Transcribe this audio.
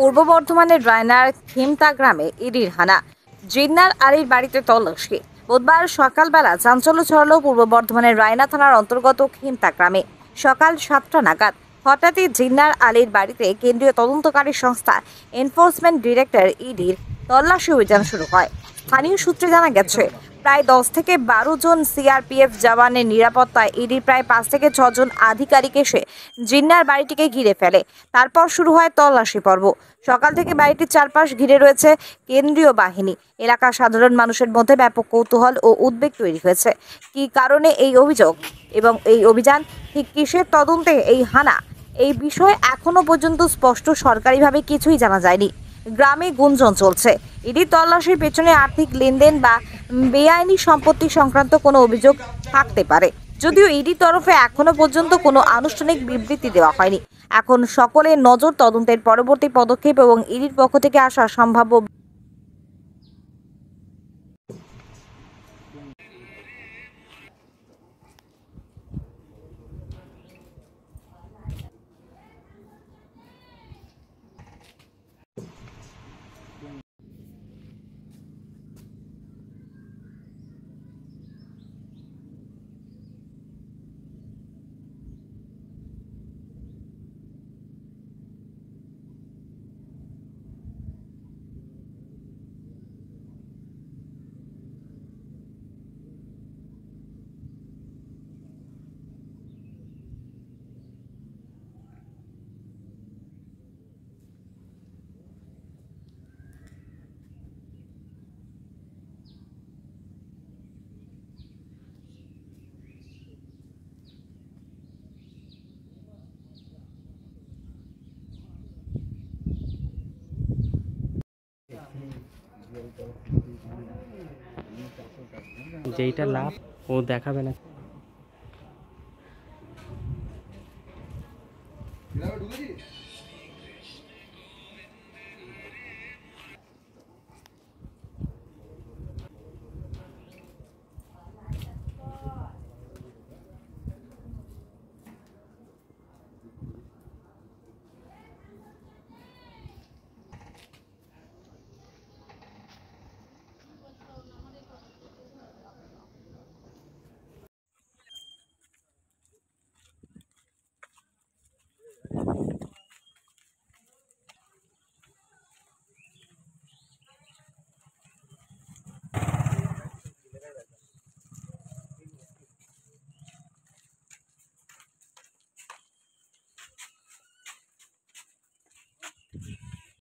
পূর্ব বর্ধমানের রায়নার খেমতা গ্রামে ইডির হানা, জিন্নার আলীর বাড়িতে তল্লাশি। বুধবার সকালবেলা চাঞ্চল্য ছড়ালো পূর্ব বর্ধমানের রায়না থানার অন্তর্গত খেমতা গ্রামে। সকাল 7টা নাগাদ হঠাৎই জিন্নার আলীর বাড়িতে কেন্দ্রীয় তদন্তকারী সংস্থা এনফোর্সমেন্ট ডিরেক্টর ইডির তল্লাশি অভিযান শুরু হয়। স্থানীয় সূত্রে জানা গেছে, প্রায় 10 থেকে 12 জন সিআরপিএফ জওয়ানের নিরাপত্তায় ইডির প্রায় 5 থেকে 6 জন আধিকারিক এসে জিন্নার বাড়িটিকে ঘিরে ফেলে। তারপর শুরু হয় তল্লাশি পর্ব। সকাল থেকে বাড়িটির চারপাশ ঘিরে রয়েছে কেন্দ্রীয় বাহিনী। এলাকার সাধারণ মানুষের মধ্যে ব্যাপক কৌতূহল ও উদ্বেগ তৈরি হয়েছে। কী কারণে এই অভিযোগ এবং এই অভিযান, ঠিক কিসের তদন্তে এই হানা, এই বিষয়ে এখনো পর্যন্ত স্পষ্ট সরকারিভাবে কিছুই জানা যায়নি। গ্রামে গুঞ্জন চলছে ইডি তল্লাশির পেছনে আর্থিক লেনদেন বা বেআইনি সম্পত্তি সংক্রান্ত কোনো অভিযোগ থাকতে পারে, যদিও ইডি তরফে এখনো পর্যন্ত কোনো আনুষ্ঠানিক বিবৃতি দেওয়া হয়নি। এখন সকলের নজর তদন্তের পরবর্তী পদক্ষেপ এবং ইডির পক্ষ থেকে আসা সম্ভাব্য যেইটা লাভ ও দেখাবে না।